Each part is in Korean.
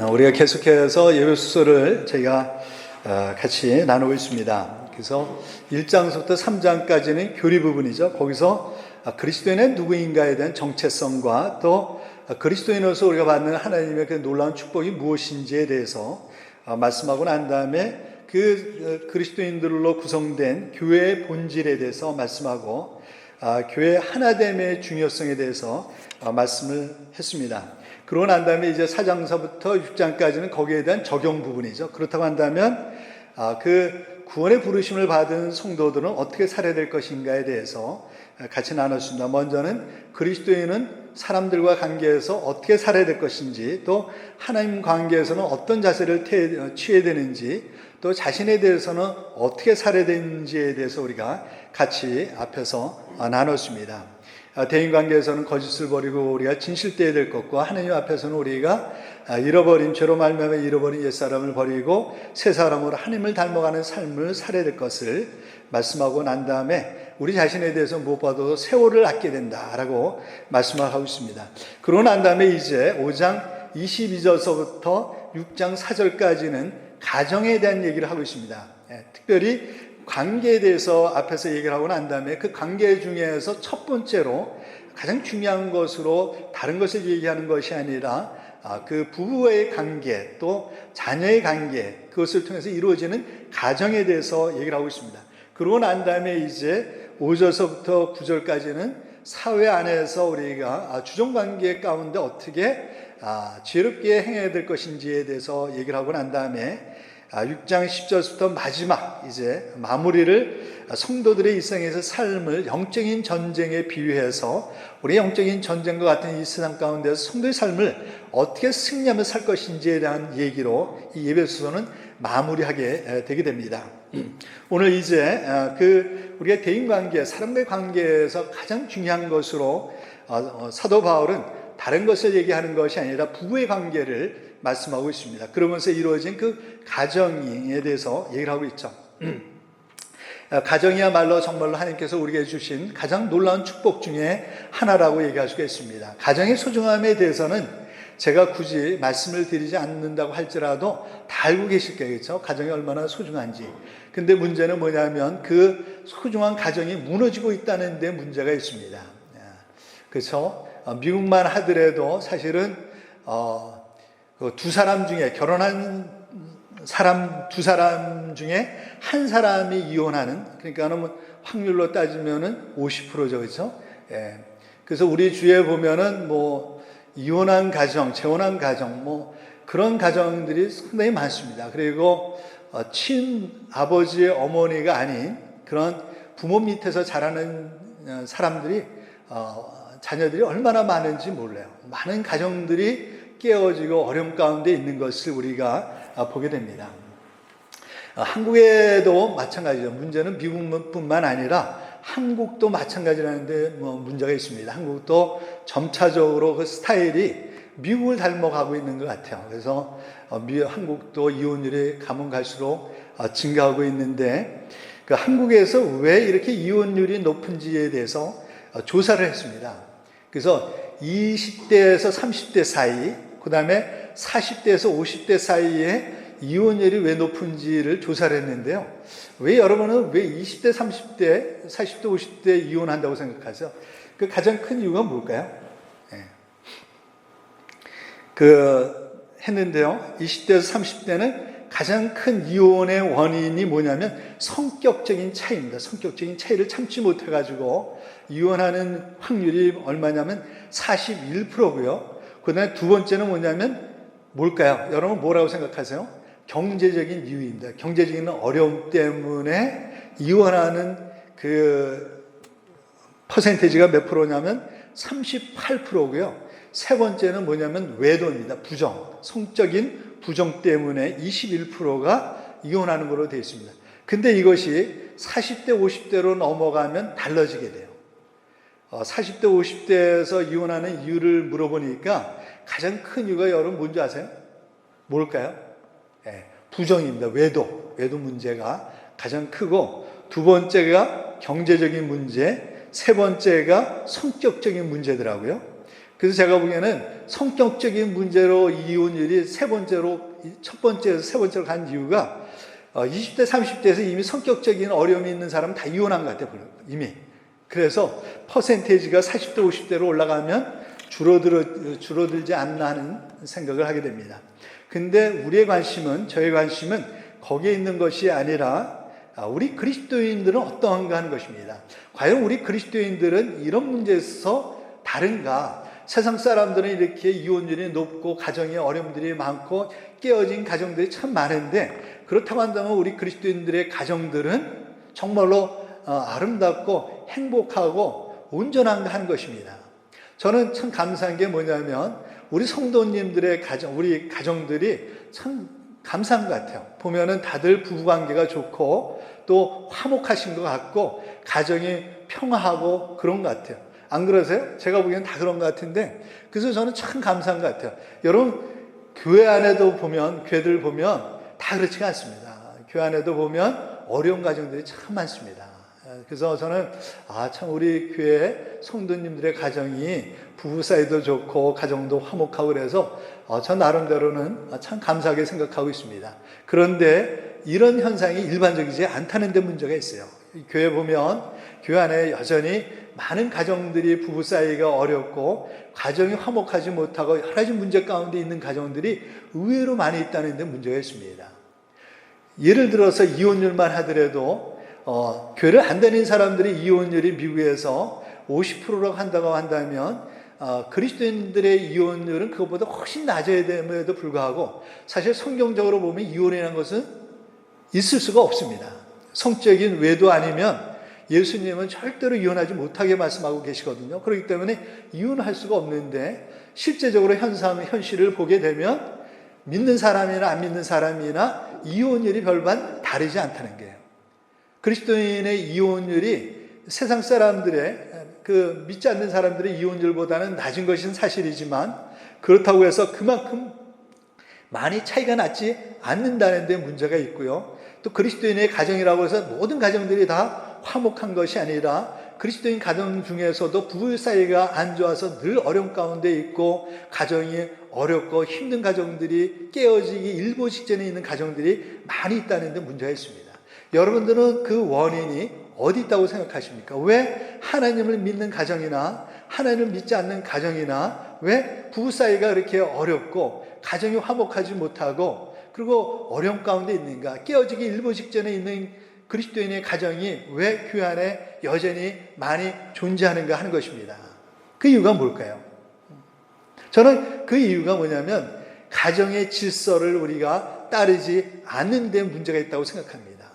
우리가 계속해서 예배소서를 저희가 같이 나누고 있습니다. 그래서 1장부터 3장까지는 교리 부분이죠. 거기서 그리스도인은 누구인가에 대한 정체성과 또 그리스도인으로서 우리가 받는 하나님의 그 놀라운 축복이 무엇인지에 대해서 말씀하고 난 다음에 그 그리스도인들로 구성된 교회의 본질에 대해서 말씀하고 교회 하나됨의 중요성에 대해서 말씀을 했습니다. 그러고 난 다음에 이제 4장서부터 6장까지는 거기에 대한 적용 부분이죠. 그렇다고 한다면 그 구원의 부르심을 받은 성도들은 어떻게 살아야 될 것인가에 대해서 같이 나눴습니다. 먼저는 그리스도인은 사람들과 관계에서 어떻게 살아야 될 것인지, 또 하나님 관계에서는 어떤 자세를 취해야 되는지, 또 자신에 대해서는 어떻게 살아야 되는지에 대해서 우리가 같이 앞에서 나눴습니다. 대인관계에서는 거짓을 버리고 우리가 진실되어야 될 것과, 하나님 앞에서는 우리가 잃어버린 죄로 말미암아 잃어버린 옛사람을 버리고 새 사람으로 하나님을 닮아가는 삶을 살아야 될 것을 말씀하고 난 다음에 우리 자신에 대해서 무엇보다도 세월을 아껴야 된다라고 말씀을 하고 있습니다. 그러고 난 다음에 이제 5장 22절서부터 6장 4절까지는 가정에 대한 얘기를 하고 있습니다. 특별히 관계에 대해서 앞에서 얘기를 하고 난 다음에 그 관계 중에서 첫 번째로 가장 중요한 것으로 다른 것을 얘기하는 것이 아니라 그 부부의 관계, 또 자녀의 관계, 그것을 통해서 이루어지는 가정에 대해서 얘기를 하고 있습니다. 그러고 난 다음에 이제 5절서부터 9절까지는 사회 안에서 우리가 주종관계 가운데 어떻게 지혜롭게 행해야 될 것인지에 대해서 얘기를 하고 난 다음에 6장 10절부터 마지막 이제 마무리를 성도들의 일상에서 삶을 영적인 전쟁에 비유해서 우리 영적인 전쟁과 같은 이 세상 가운데서 성도의 삶을 어떻게 승리하며 살 것인지에 대한 얘기로 이 예배소서는 마무리하게 되게 됩니다. 오늘 이제 우리가 대인관계, 사람과의 관계에서 가장 중요한 것으로 사도 바울은 다른 것을 얘기하는 것이 아니라 부부의 관계를 말씀하고 있습니다. 그러면서 이루어진 그 가정에 대해서 얘기를 하고 있죠. 가정이야말로 정말로 하나님께서 우리에게 주신 가장 놀라운 축복 중에 하나라고 얘기할 수가 있습니다. 가정의 소중함에 대해서는 제가 굳이 말씀을 드리지 않는다고 할지라도 다 알고 계실 거예요. 그렇죠? 가정이 얼마나 소중한지. 근데 문제는 뭐냐면 그 소중한 가정이 무너지고 있다는 데 문제가 있습니다. 그렇죠? 미국만 하더라도 사실은 두 사람 중에 결혼한 사람 두 사람 중에 한 사람이 이혼하는, 그러니까 확률로 따지면은 50%죠, 그렇죠? 예. 그래서 우리 주위에 보면은 이혼한 가정, 재혼한 가정, 그런 가정들이 상당히 많습니다. 그리고 친아버지의 어머니가 아닌 그런 부모 밑에서 자라는 사람들이 자녀들이 얼마나 많은지 몰라요. 많은 가정들이 깨어지고 어려움 가운데 있는 것을 우리가 보게 됩니다. 한국에도 마찬가지죠. 문제는 미국뿐만 아니라 한국도 마찬가지라는데 문제가 있습니다. 한국도 점차적으로 그 스타일이 미국을 닮아가고 있는 것 같아요. 그래서 한국도 이혼율이 가면 갈수록 증가하고 있는데 한국에서 왜 이렇게 이혼율이 높은지에 대해서 조사를 했습니다. 그래서 20대에서 30대 사이, 그 다음에 40대에서 50대 사이에 이혼율이 왜 높은지를 조사를 했는데요. 여러분은 왜 20대, 30대, 40대, 50대 이혼한다고 생각하세요? 그 가장 큰 이유가 뭘까요? 했는데요. 20대에서 30대는 가장 큰 이혼의 원인이 뭐냐면 성격적인 차이입니다. 성격적인 차이를 참지 못해가지고 이혼하는 확률이 얼마냐면 41%고요. 그 다음에 두 번째는 뭐냐면 뭘까요? 여러분 뭐라고 생각하세요? 경제적인 이유입니다. 경제적인 어려움 때문에 이혼하는 그 퍼센테이지가 몇 프로냐면 38%고요. 세 번째는 뭐냐면 외도입니다. 부정, 성적인 부정 때문에 21%가 이혼하는 걸로 되어 있습니다. 근데 이것이 40대, 50대로 넘어가면 달라지게 돼요. 40대, 50대에서 이혼하는 이유를 물어보니까 가장 큰 이유가 여러분 뭔지 아세요? 뭘까요? 부정입니다. 외도 문제가 가장 크고, 두 번째가 경제적인 문제, 세 번째가 성격적인 문제더라고요. 그래서 제가 보기에는 성격적인 문제로 이혼율이 첫 번째에서 세 번째로 간 이유가 20대, 30대에서 이미 성격적인 어려움이 있는 사람은 다 이혼한 것 같아요, 이미. 그래서 퍼센테이지가 40대, 50대로 올라가면 줄어들지 않나 하는 생각을 하게 됩니다. 근데 저의 관심은 거기에 있는 것이 아니라 우리 그리스도인들은 어떠한가 하는 것입니다. 과연 우리 그리스도인들은 이런 문제에서 다른가? 세상 사람들은 이렇게 이혼율이 높고 가정에 어려움들이 많고 깨어진 가정들이 참 많은데, 그렇다고 한다면 우리 그리스도인들의 가정들은 정말로 아름답고 행복하고 온전한가 하는 것입니다. 저는 참 감사한 게 뭐냐면 우리 성도님들의 우리 가정들이 참 감사한 것 같아요. 보면은 다들 부부관계가 좋고 또 화목하신 것 같고 가정이 평화하고 그런 것 같아요. 안 그러세요? 제가 보기엔 다 그런 것 같은데, 그래서 저는 참 감사한 것 같아요. 여러분, 교회 안에도 보면, 교회들 보면 다 그렇지가 않습니다. 교회 안에도 보면 어려운 가정들이 참 많습니다. 그래서 저는 참 우리 교회 성도님들의 가정이 부부 사이도 좋고 가정도 화목하고 그래서 저 나름대로는 참 감사하게 생각하고 있습니다. 그런데 이런 현상이 일반적이지 않다는 데 문제가 있어요. 교회 보면 교회 안에 여전히 많은 가정들이 부부 사이가 어렵고 가정이 화목하지 못하고 여러 가지 문제 가운데 있는 가정들이 의외로 많이 있다는 데 문제가 있습니다. 예를 들어서 이혼율만 하더라도 교회를 안 다니는 사람들이 이혼율이 미국에서 50%라고 한다고 한다면 그리스도인들의 이혼율은 그것보다 훨씬 낮아야 됨에도 불구하고 사실 성경적으로 보면 이혼이라는 것은 있을 수가 없습니다. 성적인 외도 아니면 예수님은 절대로 이혼하지 못하게 말씀하고 계시거든요. 그렇기 때문에 이혼할 수가 없는데 실제적으로 현실을 보게 되면 믿는 사람이나 안 믿는 사람이나 이혼율이 별반 다르지 않다는 거예요. 그리스도인의 이혼율이 세상 사람들의 믿지 않는 사람들의 이혼율보다는 낮은 것은 사실이지만 그렇다고 해서 그만큼 많이 차이가 나지 않는다는 데 문제가 있고요. 또 그리스도인의 가정이라고 해서 모든 가정들이 다 화목한 것이 아니라 그리스도인 가정 중에서도 부부 사이가 안 좋아서 늘 어려움 가운데 있고 가정이 어렵고 힘든 가정들이 깨어지기 일보 직전에 있는 가정들이 많이 있다는 데 문제가 있습니다. 여러분들은 그 원인이 어디 있다고 생각하십니까? 왜 하나님을 믿는 가정이나 하나님을 믿지 않는 가정이나 왜 부부 사이가 그렇게 어렵고 가정이 화목하지 못하고 그리고 어려움 가운데 있는가? 깨어지기 일보 직전에 있는 그리스도인의 가정이 왜 교회 안에 여전히 많이 존재하는가 하는 것입니다. 그 이유가 뭘까요? 저는 그 이유가 뭐냐면 가정의 질서를 우리가 따르지 않는 데 문제가 있다고 생각합니다.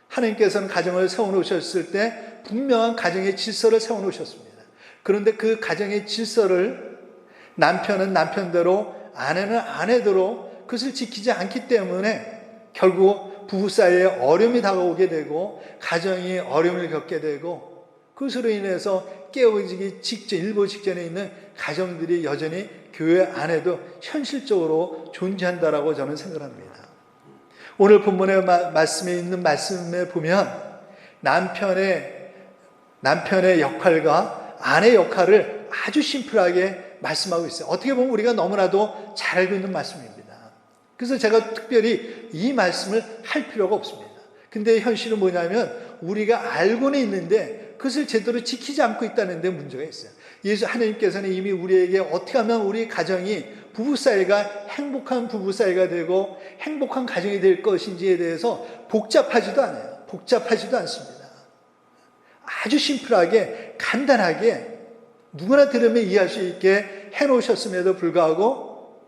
하나님께서는 가정을 세워놓으셨을 때 분명한 가정의 질서를 세워놓으셨습니다. 그런데 그 가정의 질서를 남편은 남편대로 아내는 아내대로 그것을 지키지 않기 때문에 결국 부부 사이에 어려움이 다가오게 되고 가정이 어려움을 겪게 되고 그것으로 인해서 깨어지기 직전, 일보 직전에 있는 가정들이 여전히 교회 안에도 현실적으로 존재한다라고 저는 생각합니다. 오늘 본문의 말씀에 있는 말씀에 보면 남편의 역할과 아내의 역할을 아주 심플하게 말씀하고 있어요. 어떻게 보면 우리가 너무나도 잘 알고 있는 말씀입니다. 그래서 제가 특별히 이 말씀을 할 필요가 없습니다. 근데 현실은 뭐냐면 우리가 알고는 있는데 그것을 제대로 지키지 않고 있다는 데 문제가 있어요. 하나님께서는 이미 우리에게 어떻게 하면 우리 가정이 부부 사이가 행복한 부부 사이가 되고 행복한 가정이 될 것인지에 대해서 복잡하지도 않아요. 복잡하지도 않습니다. 아주 심플하게 간단하게 누구나 들으면 이해할 수 있게 해놓으셨음에도 불구하고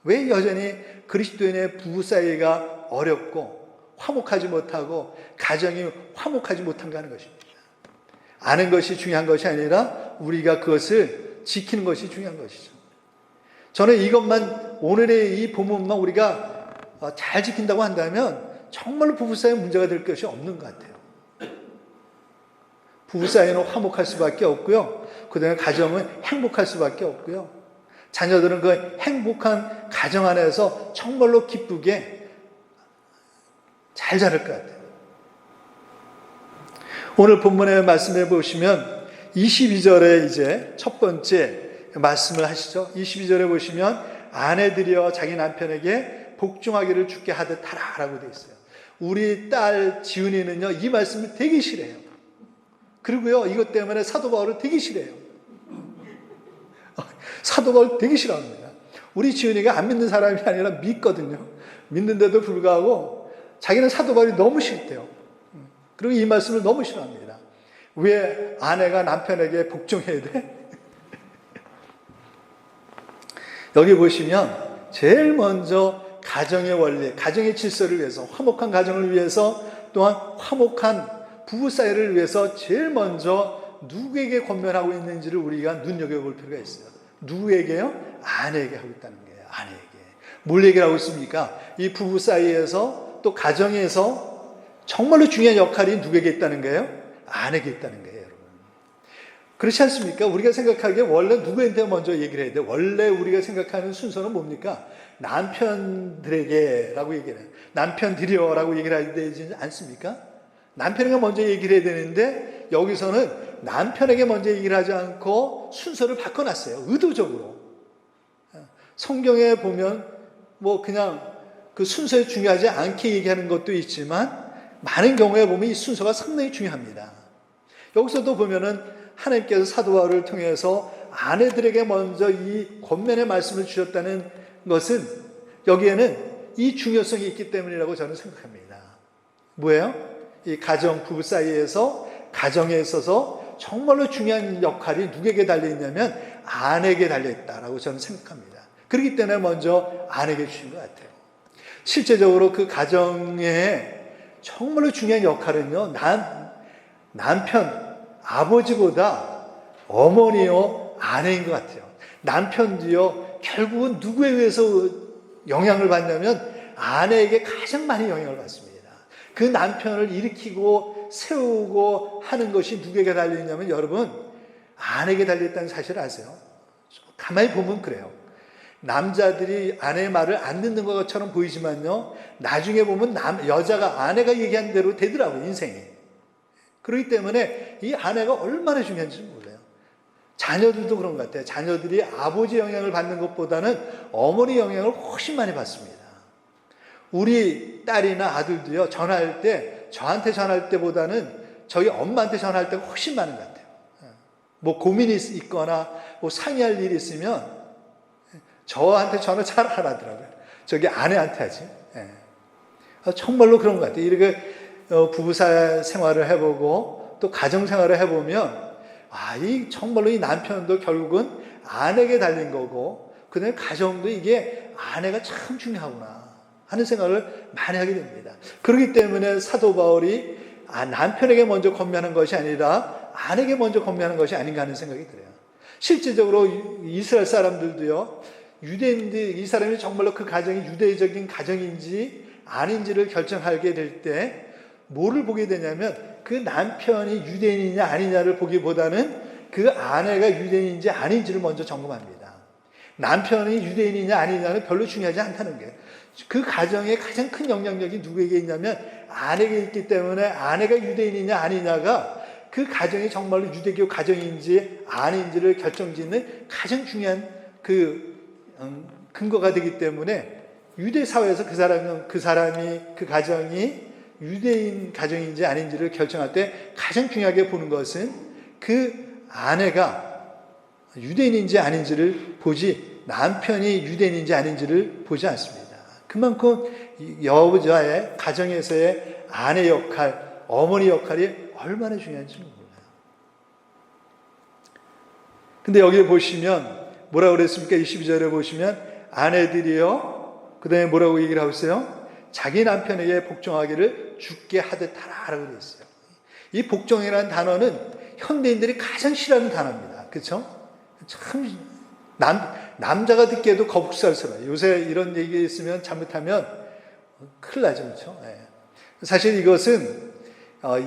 왜 여전히 그리스도인의 부부 사이가 어렵고 화목하지 못하고 가정이 화목하지 못한가 하는 것입니다. 아는 것이 중요한 것이 아니라 우리가 그것을 지키는 것이 중요한 것이죠. 저는 이것만 오늘의 이 본문만 우리가 잘 지킨다고 한다면 정말로 부부 사이에 문제가 될 것이 없는 것 같아요. 부부 사이는 화목할 수밖에 없고요. 그다음에 가정은 행복할 수밖에 없고요. 자녀들은 그 행복한 가정 안에서 정말로 기쁘게 잘 자랄 것 같아요. 오늘 본문의 말씀해 보시면 22절에 이제 첫 번째 말씀을 하시죠. 22절에 보시면 아내들이여 자기 남편에게 복종하기를 주께 하듯 하라라고 되어 있어요. 우리 딸 지은이는요, 이 말씀을 되게 싫어해요. 그리고요, 이것 때문에 사도 바울을 되게 싫어해요. 사도 바울 되게 싫어합니다. 우리 지은이가 안 믿는 사람이 아니라 믿거든요. 믿는데도 불구하고 자기는 사도 바울이 너무 싫대요. 그리고 이 말씀을 너무 싫어합니다. 왜 아내가 남편에게 복종해야 돼? 여기 보시면 제일 먼저 가정의 원리, 가정의 질서를 위해서, 화목한 가정을 위해서, 또한 화목한 부부 사이를 위해서 제일 먼저 누구에게 권면하고 있는지를 우리가 눈여겨볼 필요가 있어요. 누구에게요? 아내에게 하고 있다는 거예요. 아내에게. 뭘 얘기를 하고 있습니까? 이 부부 사이에서 또 가정에서 정말로 중요한 역할이 누구에게 있다는 거예요? 아내에게 있다는 거예요, 여러분. 그렇지 않습니까? 우리가 생각하기에 원래 누구한테 먼저 얘기를 해야 돼요? 원래 우리가 생각하는 순서는 뭡니까? 남편들에게라고 얘기를 해요. 남편들이여라고 얘기를 해야 되지 않습니까? 남편에게 먼저 얘기를 해야 되는데 여기서는 남편에게 먼저 얘기를 하지 않고 순서를 바꿔놨어요. 의도적으로. 성경에 보면 뭐 그냥 그 순서에 중요하지 않게 얘기하는 것도 있지만 많은 경우에 보면 이 순서가 상당히 중요합니다. 여기서도 보면은 하나님께서 사도 바울을 통해서 아내들에게 먼저 이 권면의 말씀을 주셨다는 것은 여기에는 이 중요성이 있기 때문이라고 저는 생각합니다. 뭐예요? 이 가정, 부부 사이에서 가정에 있어서 정말로 중요한 역할이 누구에게 달려있냐면 아내에게 달려있다라고 저는 생각합니다. 그렇기 때문에 먼저 아내에게 주신 것 같아요. 실제적으로 그 가정에 정말로 중요한 역할은요, 남편, 아버지보다 어머니요, 아내인 것 같아요. 남편도요, 결국은 누구에 의해서 영향을 받냐면 아내에게 가장 많이 영향을 받습니다. 그 남편을 일으키고 세우고 하는 것이 누구에게 달려있냐면 여러분, 아내에게 달려있다는 사실을 아세요? 가만히 보면 그래요. 남자들이 아내의 말을 안 듣는 것처럼 보이지만요, 나중에 보면 여자가 아내가 얘기한 대로 되더라고요, 인생이. 그렇기 때문에 이 아내가 얼마나 중요한지 몰라요. 자녀들도 그런 것 같아요. 자녀들이 아버지 영향을 받는 것보다는 어머니 영향을 훨씬 많이 받습니다. 우리 딸이나 아들도요, 전화할 때 저한테 전화할 때보다는 저희 엄마한테 전화할 때가 훨씬 많은 것 같아요. 뭐 고민이 있거나 뭐 상의할 일이 있으면 저한테 전화 잘 안 하더라고요. 저기 아내한테 하지. 정말로 그런 것 같아요. 이렇게 부부 생활을 해보고 또 가정 생활을 해보면 이 정말로 이 남편도 결국은 아내에게 달린 거고 그다음에 가정도 이게 아내가 참 중요하구나 하는 생각을 많이 하게 됩니다. 그렇기 때문에 사도 바울이 남편에게 먼저 권면한 것이 아니라 아내에게 먼저 권면한 것이 아닌가 하는 생각이 들어요. 실제적으로 이스라엘 사람들도요, 유대인들, 이 사람이 정말로 그 가정이 유대적인 가정인지 아닌지를 결정하게 될 때 뭐를 보게 되냐면 그 남편이 유대인이냐 아니냐를 보기보다는 그 아내가 유대인인지 아닌지를 먼저 점검합니다. 남편이 유대인이냐 아니냐는 별로 중요하지 않다는 거예요. 그 가정에 가장 큰 영향력이 누구에게 있냐면 아내에게 있기 때문에 아내가 유대인이냐 아니냐가 그 가정이 정말로 유대교 가정인지 아닌지를 결정짓는 가장 중요한 근거가 되기 때문에 유대 사회에서 그 사람이 그 가정이 유대인 가정인지 아닌지를 결정할 때 가장 중요하게 보는 것은 그 아내가 유대인인지 아닌지를 보지 남편이 유대인인지 아닌지를 보지 않습니다. 그만큼 여자의 가정에서의 아내 역할, 어머니 역할이 얼마나 중요한지 몰라요. 근데 여기 보시면 뭐라고 그랬습니까? 22절에 보시면 아내들이요, 그 다음에 뭐라고 얘기를 하고 있어요? 자기 남편에게 복종하기를 주께 하듯 하라고 되어 있어요. 이 복종이라는 단어는 현대인들이 가장 싫어하는 단어입니다. 그렇죠? 참 남자가 듣기에도 거북살스러워요. 요새 이런 얘기 있으면 잘못하면 큰일 나죠. 그렇죠? 네. 사실 이것은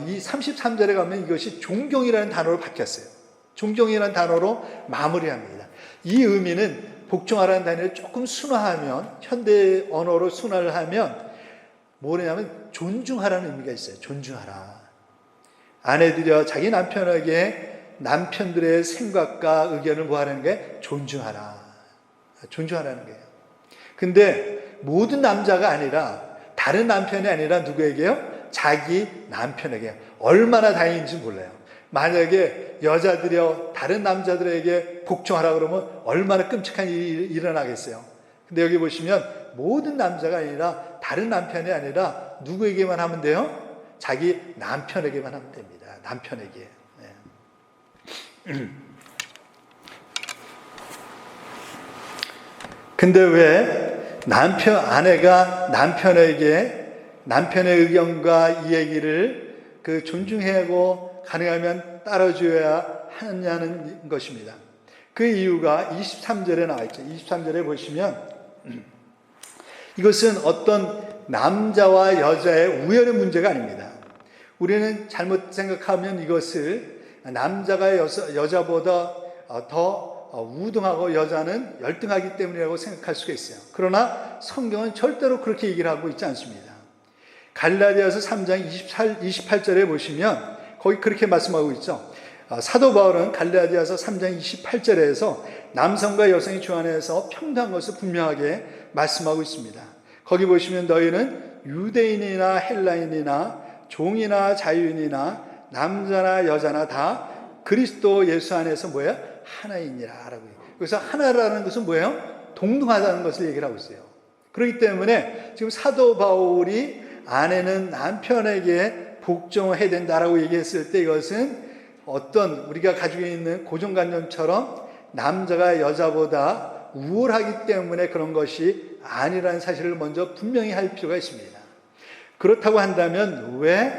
이 33절에 가면 이것이 존경이라는 단어로 바뀌었어요. 존경이라는 단어로 마무리합니다. 이 의미는 복종하라는 단어를 조금 순화하면, 현대 언어로 순화를 하면 뭐냐면 존중하라는 의미가 있어요. 존중하라. 아내들이여 자기 남편에게 남편들의 생각과 의견을 뭐 하라는 게? 존중하라는 거예요. 근데 모든 남자가 아니라, 다른 남편이 아니라 누구에게요? 자기 남편에게. 얼마나 다행인지 몰라요. 만약에 여자들이요 다른 남자들에게 복종하라 그러면 얼마나 끔찍한 일이 일어나겠어요. 근데 여기 보시면 모든 남자가 아니라, 다른 남편이 아니라 누구에게만 하면 돼요? 자기 남편에게만 하면 됩니다. 남편에게. 네. 근데 왜 아내가 남편의 의견과 이 얘기를 존중하고 가능하면 따라줘야 하냐는 것입니다. 그 이유가 23절에 나와 있죠. 23절에 보시면 이것은 어떤 남자와 여자의 우열의 문제가 아닙니다. 우리는 잘못 생각하면 이것을 남자가 여자보다 더 우등하고 여자는 열등하기 때문이라고 생각할 수가 있어요. 그러나 성경은 절대로 그렇게 얘기를 하고 있지 않습니다. 갈라디아서 3장 28절에 보시면 거기 그렇게 말씀하고 있죠. 사도 바울은 갈라디아서 3장 28절에서 남성과 여성이 주 안에서 평등한 것을 분명하게 말씀하고 있습니다. 거기 보시면 너희는 유대인이나 헬라인이나 종이나 자유인이나 남자나 여자나 다 그리스도 예수 안에서 뭐예요? 하나이니라 라고 해요. 그래서 하나라는 것은 뭐예요? 동등하다는 것을 얘기를 하고 있어요. 그렇기 때문에 지금 사도 바울이 아내는 남편에게 복종해야 된다라고 얘기했을 때 이것은 어떤 우리가 가지고 있는 고정관념처럼 남자가 여자보다 우월하기 때문에 그런 것이 아니라는 사실을 먼저 분명히 할 필요가 있습니다. 그렇다고 한다면 왜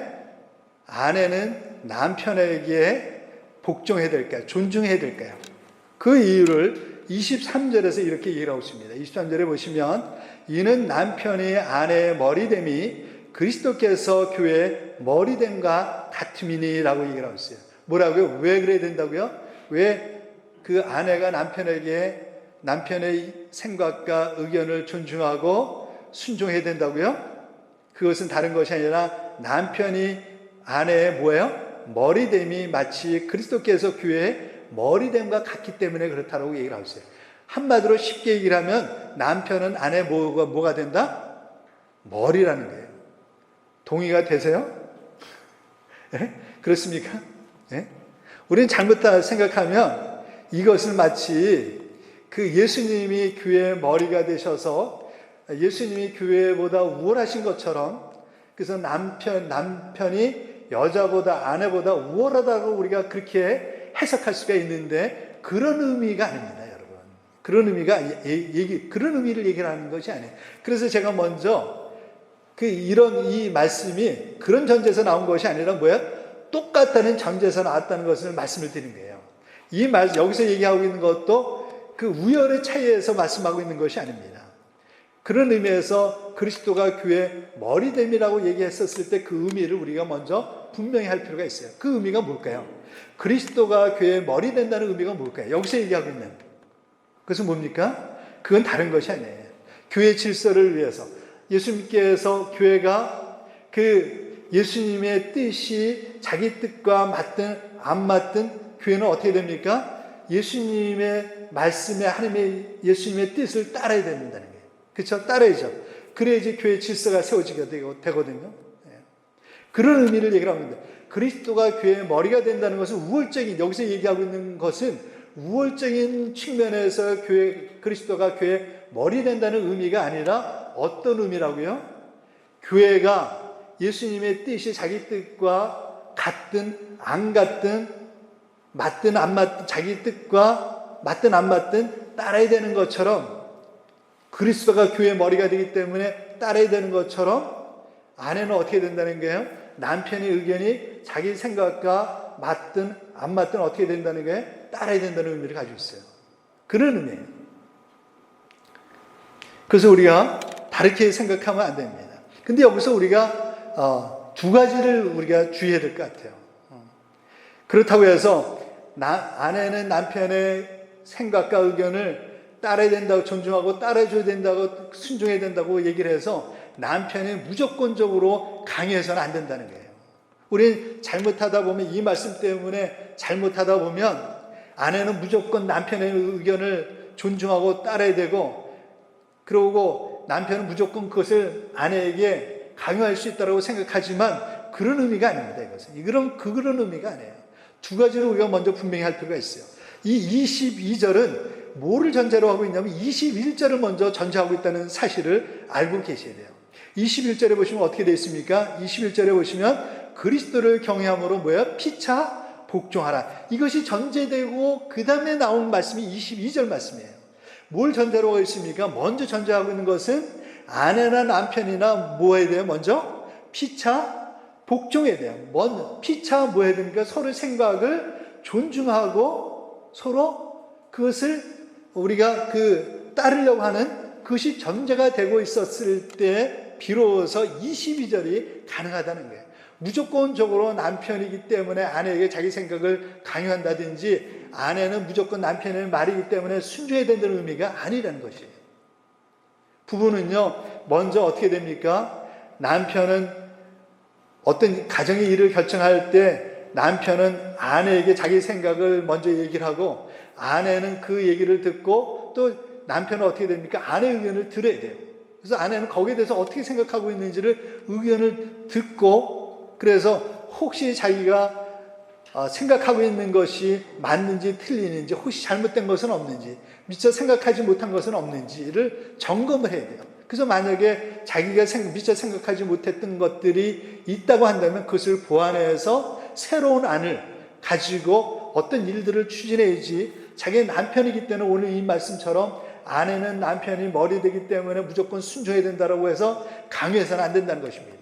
아내는 남편에게 복종해야 될까요? 존중해야 될까요? 그 이유를 23절에서 이렇게 얘기를 하고 있습니다. 23절에 보시면 이는 남편이 아내의 머리됨이 그리스도께서 교회의 머리됨과 같음이니라고 얘기를 하고 있어요. 뭐라고요? 왜 그래야 된다고요? 왜 그 아내가 남편의 생각과 의견을 존중하고 순종해야 된다고요? 그것은 다른 것이 아니라 남편이 아내의 뭐예요? 머리됨이 마치 그리스도께서 교회의 머리됨과 같기 때문에 그렇다라고 얘기를 하고 있어요. 한마디로 쉽게 얘기를 하면 남편은 아내 뭐가 된다? 머리라는 거예요. 동의가 되세요? 네? 그렇습니까? 네? 우리는 잘못 생각하면 이것을 마치 예수님이 교회의 머리가 되셔서 예수님이 교회보다 우월하신 것처럼, 그래서 남편이 여자보다 아내보다 우월하다고 우리가 그렇게 해석할 수가 있는데 그런 의미가 아닙니다, 여러분. 그런 의미를 얘기를 하는 것이 아니에요. 그래서 제가 먼저 이 말씀이 그런 전제에서 나온 것이 아니라 뭐야? 똑같다는 전제에서 나왔다는 것을 말씀을 드린 거예요. 여기서 얘기하고 있는 것도 그 우열의 차이에서 말씀하고 있는 것이 아닙니다. 그런 의미에서 그리스도가 교회의 머리됨이라고 얘기했었을 때 그 의미를 우리가 먼저 분명히 할 필요가 있어요. 그 의미가 뭘까요? 그리스도가 교회의 머리 된다는 의미가 뭘까요? 여기서 얘기하고 있는 그것은 뭡니까? 그건 다른 것이 아니에요. 교회 질서를 위해서 예수님께서 교회가 예수님의 뜻이 자기 뜻과 맞든 안 맞든 교회는 어떻게 됩니까? 예수님의 말씀에 예수님의 뜻을 따라야 된다는 거예요. 그렇죠? 따라야죠. 그래야지 교회 질서가 세워지게 되거든요. 그런 의미를 얘기를 합니다. 그리스도가 교회의 머리가 된다는 것은 여기서 얘기하고 있는 것은 우월적인 측면에서 그리스도가 교회의 머리 된다는 의미가 아니라 어떤 의미라고요? 교회가 예수님의 뜻이 자기 뜻과 같든 안 같든 맞든 안 맞든 자기 뜻과 맞든 안 맞든 따라야 되는 것처럼, 그리스도가 교회의 머리가 되기 때문에 따라야 되는 것처럼 아내는 어떻게 된다는 거예요? 남편의 의견이 자기 생각과 맞든 안 맞든 어떻게 된다는 거예요? 따라야 된다는 의미를 가지고 있어요. 그런 의미예요. 그래서 우리가 다르게 생각하면 안 됩니다. 근데 여기서 우리가 두 가지를 우리가 주의해야 될 것 같아요. 그렇다고 해서 아내는 남편의 생각과 의견을 따라야 된다고, 존중하고 따라줘야 된다고, 순종해야 된다고 얘기를 해서 남편이 무조건적으로 강요해서는 안 된다는 거예요. 우린 잘못하다 보면, 이 말씀 때문에 잘못하다 보면 아내는 무조건 남편의 의견을 존중하고 따라야 되고, 그러고 남편은 무조건 그것을 아내에게 강요할 수 있다고 생각하지만 그런 의미가 아닙니다. 이것은 그런 의미가 아니에요. 두 가지로 우리가 먼저 분명히 할 필요가 있어요. 이 22절은 뭐를 전제로 하고 있냐면 21절을 먼저 전제하고 있다는 사실을 알고 계셔야 돼요. 21절에 보시면 어떻게 되어 있습니까? 21절에 보시면 그리스도를 경외함으로 뭐야? 피차 복종하라. 이것이 전제되고 그 다음에 나온 말씀이 22절 말씀이에요. 뭘 전제로 하고 있습니까? 먼저 전제하고 있는 것은 아내나 남편이나 뭐 해야 돼요? 먼저 피차 복종해야 돼요. 피차 뭐 해야 됩니까? 서로 생각을 존중하고 서로 그것을 우리가 따르려고 하는 그것이 전제가 되고 있었을 때 비로소 22절이 가능하다는 거예요. 무조건적으로 남편이기 때문에 아내에게 자기 생각을 강요한다든지 아내는 무조건 남편의 말이기 때문에 순종해야 된다는 의미가 아니라는 것이에요. 부부는요, 먼저 어떻게 됩니까? 남편은 어떤 가정의 일을 결정할 때 남편은 아내에게 자기 생각을 먼저 얘기를 하고 아내는 그 얘기를 듣고 또 남편은 어떻게 됩니까? 아내의 의견을 들어야 돼요. 그래서 아내는 거기에 대해서 어떻게 생각하고 있는지를 의견을 듣고, 그래서 혹시 자기가 생각하고 있는 것이 맞는지 틀리는지, 혹시 잘못된 것은 없는지, 미처 생각하지 못한 것은 없는지를 점검을 해야 돼요. 그래서 만약에 자기가 미처 생각하지 못했던 것들이 있다고 한다면 그것을 보완해서 새로운 안을 가지고 어떤 일들을 추진해야지, 자기 남편이기 때문에 오늘 이 말씀처럼 아내는 남편이 머리 되기 때문에 무조건 순종해야 된다고 해서 강요해서는 안 된다는 것입니다.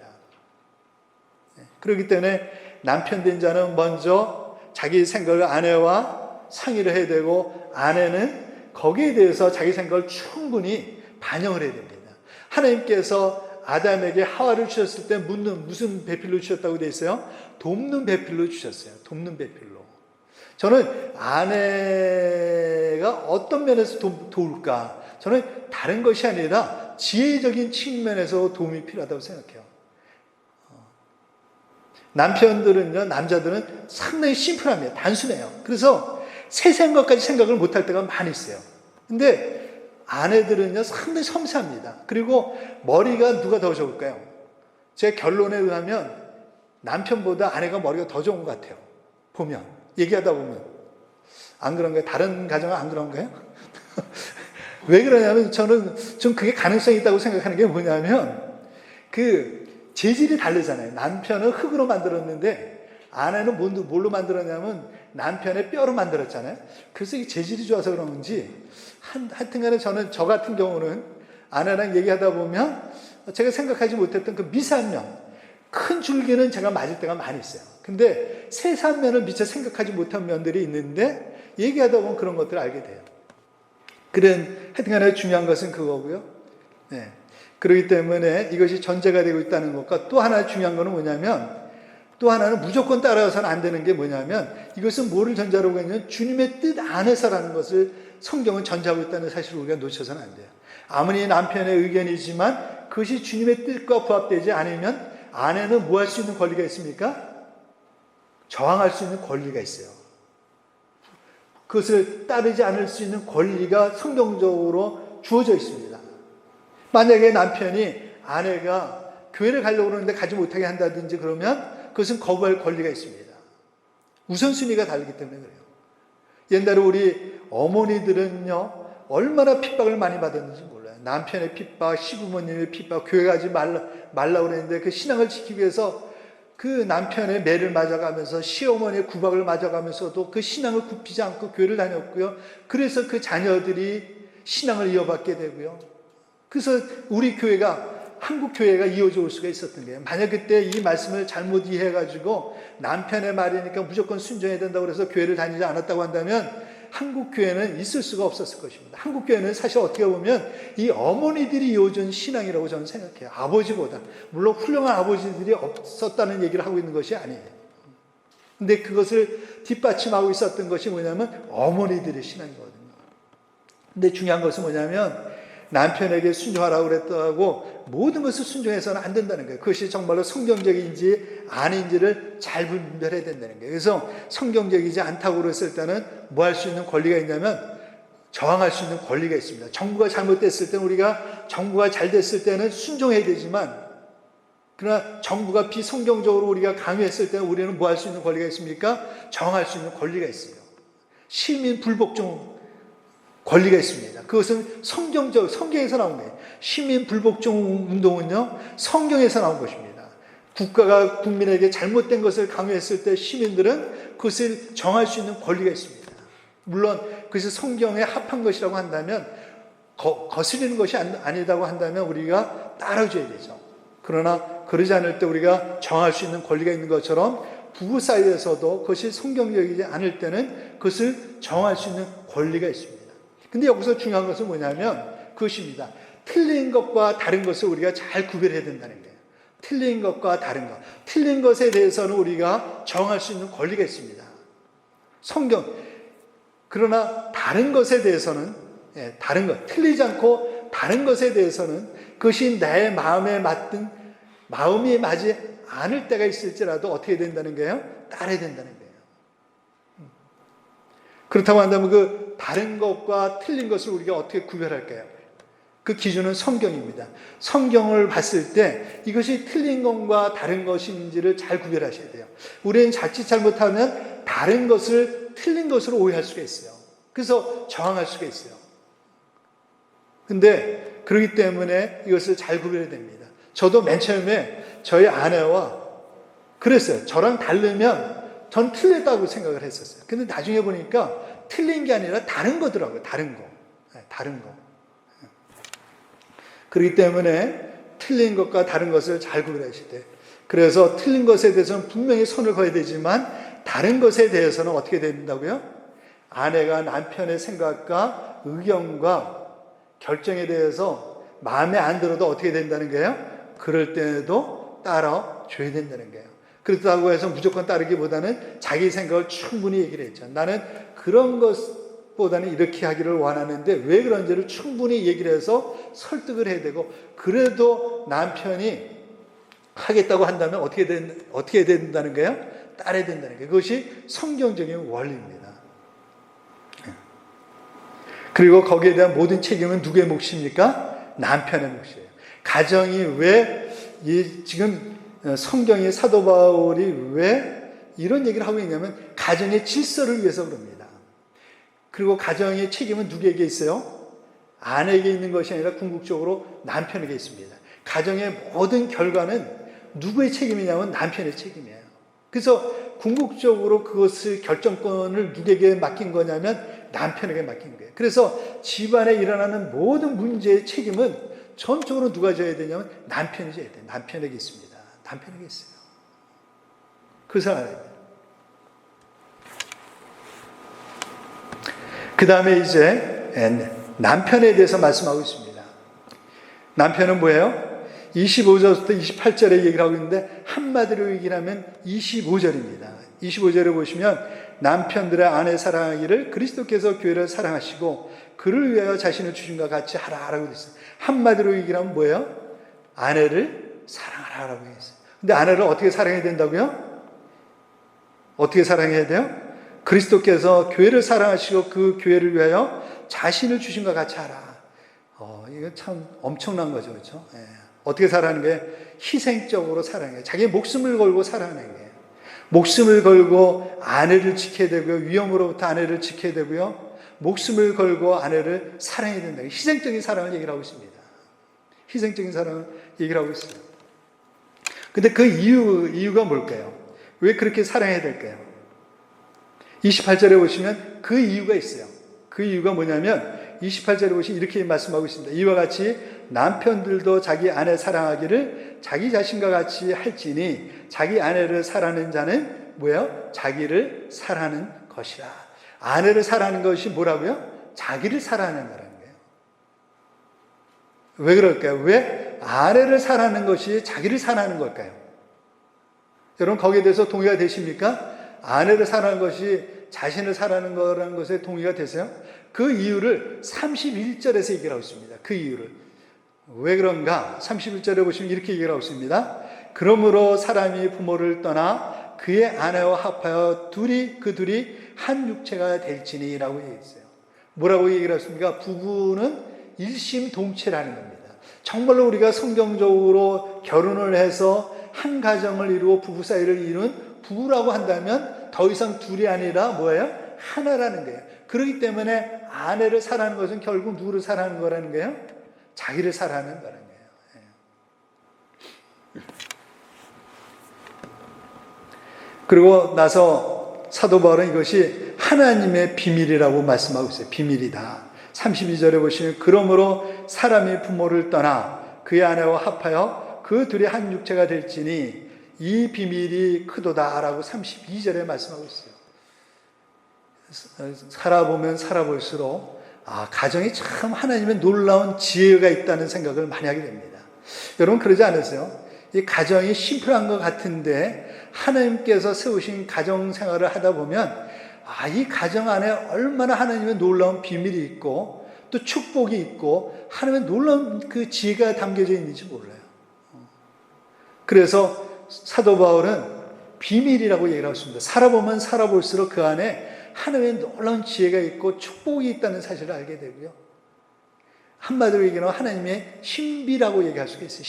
그렇기 때문에 남편 된 자는 먼저 자기 생각을 아내와 상의를 해야 되고, 아내는 거기에 대해서 자기 생각을 충분히 반영을 해야 됩니다. 하나님께서 아담에게 하와를 주셨을 때 무슨 배필로 주셨다고 되어 있어요? 돕는 배필로 주셨어요. 돕는 배필로. 저는 아내가 어떤 면에서 도울까? 저는 다른 것이 아니라 지혜적인 측면에서 도움이 필요하다고 생각해요. 남편들은요, 남자들은 상당히 심플합니다. 단순해요. 그래서 세세한 것까지 생각을 못할 때가 많이 있어요. 근데 아내들은요, 상당히 섬세합니다. 그리고 머리가 누가 더 좋을까요? 제 결론에 의하면 남편보다 아내가 머리가 더 좋은 것 같아요. 얘기하다 보면. 안 그런가요? 다른 가정은 안 그런가요? 왜 그러냐면 저는 그게 가능성이 있다고 생각하는 게 뭐냐면 재질이 다르잖아요. 남편은 흙으로 만들었는데 아내는 뭘로 만들었냐면 남편의 뼈로 만들었잖아요. 그래서 이게 재질이 좋아서 그런 건지 하여튼 간에 저 같은 경우는 아내랑 얘기하다 보면 제가 생각하지 못했던 그 미세한 면, 큰 줄기는 제가 맞을 때가 많이 있어요. 근데 세세한 면을 미처 생각하지 못한 면들이 있는데 얘기하다 보면 그런 것들을 알게 돼요. 하여튼 간에 중요한 것은 그거고요. 네. 그렇기 때문에 이것이 전제가 되고 있다는 것과 또 하나 중요한 것은 뭐냐면, 또 하나는 무조건 따라서는 안 되는 게 뭐냐면, 이것은 뭐를 전제로 하냐면 주님의 뜻 안에서라는 것을 성경은 전제하고 있다는 사실을 우리가 놓쳐서는 안 돼요. 아무리 남편의 의견이지만 그것이 주님의 뜻과 부합되지 않으면 아내는 뭐 할 수 있는 권리가 있습니까? 저항할 수 있는 권리가 있어요. 그것을 따르지 않을 수 있는 권리가 성경적으로 주어져 있습니다. 만약에 남편이 아내가 교회를 가려고 그러는데 가지 못하게 한다든지 그러면 그것은 거부할 권리가 있습니다. 우선순위가 다르기 때문에 그래요. 옛날에 우리 어머니들은요, 얼마나 핍박을 많이 받았는지 몰라요. 남편의 핍박, 시부모님의 핍박, 교회 가지 말라고 그랬는데 그 신앙을 지키기 위해서 그 남편의 매를 맞아가면서 시어머니의 구박을 맞아가면서도 그 신앙을 굽히지 않고 교회를 다녔고요. 그래서 그 자녀들이 신앙을 이어받게 되고요. 그래서 우리 교회가, 한국 교회가 이어져 올 수가 있었던 거예요. 만약 그때 이 말씀을 잘못 이해해가지고 남편의 말이니까 무조건 순종해야 된다고 해서 교회를 다니지 않았다고 한다면 한국 교회는 있을 수가 없었을 것입니다. 한국 교회는 사실 어떻게 보면 이 어머니들이 이어준 신앙이라고 저는 생각해요. 아버지보다. 물론 훌륭한 아버지들이 없었다는 얘기를 하고 있는 것이 아니에요. 근데 그것을 뒷받침하고 있었던 것이 뭐냐면 어머니들의 신앙이거든요. 근데 중요한 것은 뭐냐면 남편에게 순종하라고 그랬다고 모든 것을 순종해서는 안 된다는 거예요. 그것이 정말로 성경적인지 아닌지를 잘 분별해야 된다는 거예요. 그래서 성경적이지 않다고 그랬을 때는 뭐 할 수 있는 권리가 있냐면 저항할 수 있는 권리가 있습니다. 정부가 잘못됐을 때는 우리가 정부가 잘 됐을 때는 순종해야 되지만 그러나 정부가 비성경적으로 우리가 강요했을 때는 우리는 뭐 할 수 있는 권리가 있습니까? 저항할 수 있는 권리가 있어요. 시민 불복종 권리가 있습니다. 그것은 성경에서 나온 거예요. 시민 불복종 운동은요, 성경에서 나온 것입니다. 국가가 국민에게 잘못된 것을 강요했을 때 시민들은 그것을 정할 수 있는 권리가 있습니다. 물론 그것이 성경에 합한 것이라고 한다면, 거스리는 것이 아니다고 한다면 우리가 따라줘야 되죠. 그러나 그러지 않을 때 우리가 정할 수 있는 권리가 있는 것처럼 부부 사이에서도 그것이 성경적이지 않을 때는 그것을 정할 수 있는 권리가 있습니다. 근데 여기서 중요한 것은 뭐냐면 그것입니다. 틀린 것과 다른 것을 우리가 잘 구별해야 된다는 거예요. 틀린 것과 다른 것. 틀린 것에 대해서는 우리가 정할 수 있는 권리가 있습니다. 성경. 그러나 다른 것에 대해서는, 다른 것, 틀리지 않고 다른 것에 대해서는 그것이 내 마음에 맞든 마음이 맞지 않을 때가 있을지라도 어떻게 된다는 거예요? 따라야 된다는 거예요. 그렇다고 한다면 그 다른 것과 틀린 것을 우리가 어떻게 구별할까요? 그 기준은 성경입니다. 성경을 봤을 때 이것이 틀린 것과 다른 것인지를 잘 구별하셔야 돼요. 우리는 자칫 잘못하면 다른 것을 틀린 것으로 오해할 수가 있어요. 그래서 저항할 수가 있어요. 근데 그렇기 때문에 이것을 잘 구별해야 됩니다. 저도 맨 처음에 저희 아내와 그랬어요. 저랑 다르면 전 틀렸다고 생각을 했었어요. 근데 나중에 보니까 틀린 게 아니라 다른 거더라고요. 다른 거. 다른 거. 그렇기 때문에 틀린 것과 다른 것을 잘 구별하셔야 돼요. 그래서 틀린 것에 대해서는 분명히 손을 거야 되지만 다른 것에 대해서는 어떻게 된다고요? 아내가 남편의 생각과 의견과 결정에 대해서 마음에 안 들어도 어떻게 된다는 거예요? 그럴 때에도 따라줘야 된다는 거예요. 그렇다고 해서 무조건 따르기보다는 자기 생각을 충분히 얘기를 했죠. 나는 그런 것보다는 이렇게 하기를 원하는데 왜 그런지를 충분히 얘기를 해서 설득을 해야 되고, 그래도 남편이 하겠다고 한다면 어떻게 된다는 거예요? 따라야 된다는 거예요. 그것이 성경적인 원리입니다. 그리고 거기에 대한 모든 책임은 누구의 몫입니까? 남편의 몫이에요. 가정이 왜 지금 성경의 사도 바울이 왜 이런 얘기를 하고 있냐면 가정의 질서를 위해서 그럽니다. 그리고 가정의 책임은 누구에게 있어요? 아내에게 있는 것이 아니라 궁극적으로 남편에게 있습니다. 가정의 모든 결과는 누구의 책임이냐면 남편의 책임이에요. 그래서 궁극적으로 그것을 결정권을 누구에게 맡긴 거냐면 남편에게 맡긴 거예요. 그래서 집안에 일어나는 모든 문제의 책임은 전적으로 누가 져야 되냐면 남편이 져야 돼요. 남편에게 있습니다. 남편에게 있어요. 그것을 알아야 돼요. 그 다음에 이제 남편에 대해서 말씀하고 있습니다. 남편은 뭐예요? 25절부터 28절에 얘기를 하고 있는데 한마디로 얘기를 하면 25절입니다. 25절에 보시면 남편들의 아내 사랑하기를 그리스도께서 교회를 사랑하시고 그를 위하여 자신을 주신 것 같이 하라라고 했어요. 한마디로 얘기를 하면 뭐예요? 아내를 사랑하라라고 했어요. 근데 아내를 어떻게 사랑해야 된다고요? 어떻게 사랑해야 돼요? 그리스도께서 교회를 사랑하시고 그 교회를 위하여 자신을 주신 것 같이 하라. 이거 참 엄청난 거죠. 그렇죠? 예. 어떻게 살아가는 거예요? 희생적으로 살아가는 거예요. 자기 목숨을 걸고 살아가는 거예요. 목숨을 걸고 아내를 지켜야 되고요. 위험으로부터 아내를 지켜야 되고요. 목숨을 걸고 아내를 사랑해야 된다. 희생적인 사랑을 얘기를 하고 있습니다. 희생적인 사랑을 얘기를 하고 있어요. 근데 그 이유가 뭘까요? 왜 그렇게 사랑해야 될까요? 28절에 보시면 그 이유가 있어요. 그 이유가 뭐냐면 28절에 보시면 이렇게 말씀하고 있습니다. 이와 같이 남편들도 자기 아내 사랑하기를 자기 자신과 같이 할지니 자기 아내를 사랑하는 자는 뭐예요? 자기를 사랑하는 것이라. 아내를 사랑하는 것이 뭐라고요? 자기를 사랑하는 거라는 거예요. 왜 그럴까요? 왜 아내를 사랑하는 것이 자기를 사랑하는 걸까요? 여러분 거기에 대해서 동의가 되십니까? 아내를 사랑하는 것이 자신을 사랑하는 거라는 것에 동의가 되세요? 그 이유를 31절에서 얘기를 하고 있습니다. 그 이유를. 왜 그런가? 31절에 보시면 이렇게 얘기를 하고 있습니다. 그러므로 사람이 부모를 떠나 그의 아내와 합하여 그 둘이 한 육체가 될지니 라고 얘기했어요. 뭐라고 얘기를 했습니까? 부부는 일심동체라는 겁니다. 정말로 우리가 성경적으로 결혼을 해서 한 가정을 이루고 부부 사이를 이룬 부부라고 한다면 더 이상 둘이 아니라 뭐예요? 하나라는 거예요. 그렇기 때문에 아내를 사랑하는 것은 결국 누구를 사랑하는 거라는 거예요? 자기를 사랑하는 거라는 거예요. 그리고 나서 사도 바울은 이것이 하나님의 비밀이라고 말씀하고 있어요. 비밀이다. 32절에 보시면 그러므로 사람이 부모를 떠나 그의 아내와 합하여 그 둘이 한 육체가 될지니 이 비밀이 크도다라고 32절에 말씀하고 있어요. 살아보면 살아볼수록 가정이 참 하나님의 놀라운 지혜가 있다는 생각을 많이 하게 됩니다. 여러분 그러지 않으세요? 이 가정이 심플한 것 같은데 하나님께서 세우신 가정 생활을 하다 보면 이 가정 안에 얼마나 하나님의 놀라운 비밀이 있고 또 축복이 있고 하나님의 놀라운 그 지혜가 담겨져 있는지 몰라요. 그래서 사도 바울은 비밀이라고 얘기를 하고 있습니다. 살아보면 살아볼수록 그 안에 하나님의 놀라운 지혜가 있고 축복이 있다는 사실을 알게 되고요. 한마디로 얘기하면 하나님의 신비라고 얘기할 수가 있어요.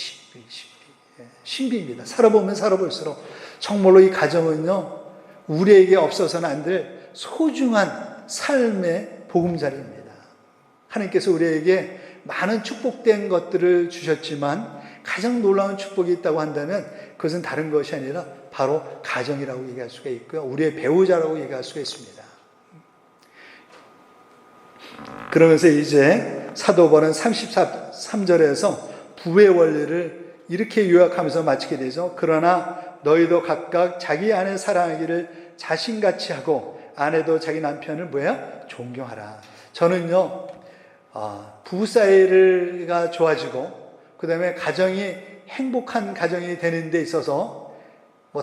신비입니다. 살아보면 살아볼수록 정말로 이 가정은요, 우리에게 없어서는 안 될 소중한 삶의 보금자리입니다. 하나님께서 우리에게 많은 축복된 것들을 주셨지만 가장 놀라운 축복이 있다고 한다면 그것은 다른 것이 아니라 바로 가정이라고 얘기할 수가 있고요. 우리의 배우자라고 얘기할 수가 있습니다. 그러면서 이제 사도 바울은 33절에서 부의 원리를 이렇게 요약하면서 마치게 되죠. 그러나 너희도 각각 자기 아내 사랑하기를 자신같이 하고 아내도 자기 남편을 존경하라. 저는요, 부부 사이가 좋아지고 그 다음에 가정이 행복한 가정이 되는 데 있어서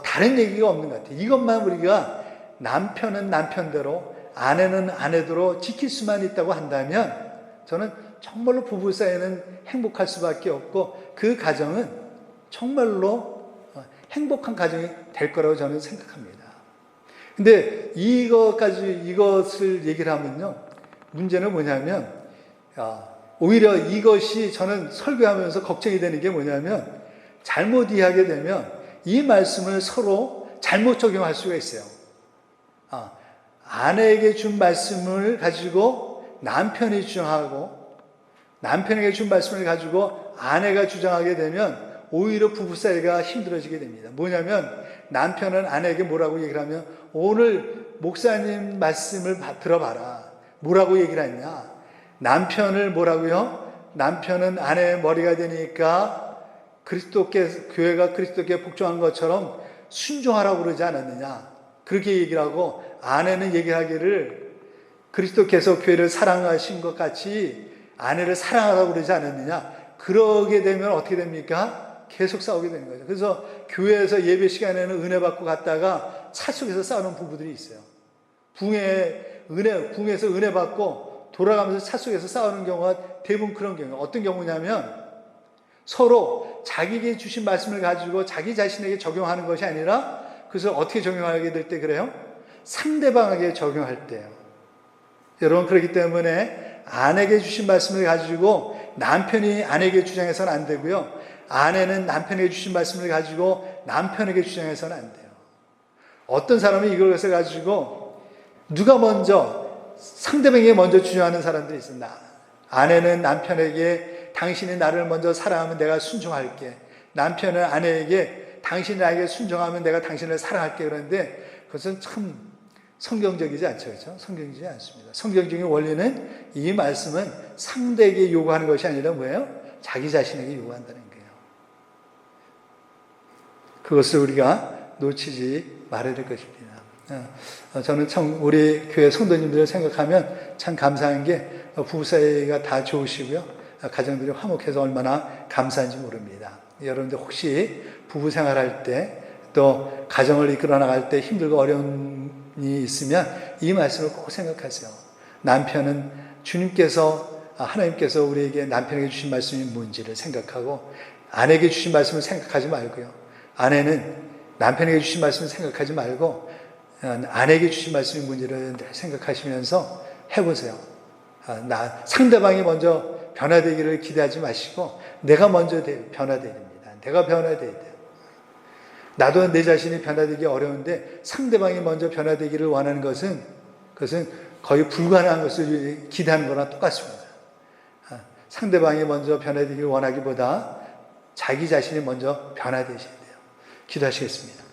다른 얘기가 없는 것 같아요. 이것만 우리가 남편은 남편대로 아내는 아내대로 지킬 수만 있다고 한다면 저는 정말로 부부 사이는 행복할 수밖에 없고 그 가정은 정말로 행복한 가정이 될 거라고 저는 생각합니다. 근데 이것을 얘기를 하면요, 문제는 뭐냐면 오히려 이것이 저는 설교하면서 걱정이 되는 게 뭐냐면 잘못 이해하게 되면 이 말씀을 서로 잘못 적용할 수가 있어요. 아내에게 준 말씀을 가지고 남편이 주장하고 남편에게 준 말씀을 가지고 아내가 주장하게 되면 오히려 부부 사이가 힘들어지게 됩니다. 뭐냐면 남편은 아내에게 뭐라고 얘기를 하면 오늘 목사님 말씀을 들어봐라. 뭐라고 얘기를 했냐? 남편을 뭐라고요? 남편은 아내의 머리가 되니까 교회가 그리스도께 복종한 것처럼 순종하라고 그러지 않았느냐? 그렇게 얘기를 하고 아내는 얘기하기를 그리스도께서 교회를 사랑하신 것 같이 아내를 사랑하라고 그러지 않았느냐? 그러게 되면 어떻게 됩니까? 계속 싸우게 되는 거죠. 그래서 교회에서 예배 시간에는 은혜 받고 갔다가 차 속에서 싸우는 부부들이 있어요. 붕에서 은혜 받고 돌아가면서 차 속에서 싸우는 경우가 대부분 그런 경우예요. 어떤 경우냐면 서로 자기에게 주신 말씀을 가지고 자기 자신에게 적용하는 것이 아니라 그것을 어떻게 적용하게 될 때 그래요? 상대방에게 적용할 때요. 여러분, 그렇기 때문에 아내에게 주신 말씀을 가지고 남편이 아내에게 주장해서는 안 되고요. 아내는 남편에게 주신 말씀을 가지고 남편에게 주장해서는 안 돼요. 어떤 사람이 이것을 가지고 누가 먼저 상대방에게 먼저 주장하는 사람들이 있습니다. 아내는 남편에게 당신이 나를 먼저 사랑하면 내가 순종할게. 남편은 아내에게 당신이 나에게 순종하면 내가 당신을 사랑할게. 그런데 그것은 참 성경적이지 않죠. 그렇죠? 성경적이지 않습니다. 성경적인 원리는 이 말씀은 상대에게 요구하는 것이 아니라 뭐예요? 자기 자신에게 요구한다는 거예요. 그것을 우리가 놓치지 말아야 될 것입니다. 저는 참 우리 교회 성도님들을 생각하면 참 감사한 게 부부 사이가 다 좋으시고요. 가정들이 화목해서 얼마나 감사한지 모릅니다. 여러분들 혹시 부부 생활할 때 또 가정을 이끌어 나갈 때 힘들고 어려움이 있으면 이 말씀을 꼭 생각하세요. 남편은 주님께서 하나님께서 우리에게 남편에게 주신 말씀이 뭔지를 생각하고 아내에게 주신 말씀을 생각하지 말고요. 아내는 남편에게 주신 말씀을 생각하지 말고 아내에게 주신 말씀이 뭔지를 생각하시면서 해보세요. 상대방이 먼저 변화되기를 기대하지 마시고 내가 먼저 변화되어야 됩니다. 내가 변화되어야 돼요. 나도 내 자신이 변화되기 어려운데 상대방이 먼저 변화되기를 원하는 그것은 거의 불가능한 것을 기대하는 거랑 똑같습니다. 상대방이 먼저 변화되기를 원하기보다 자기 자신이 먼저 변화되셔야 돼요. 기도하시겠습니다.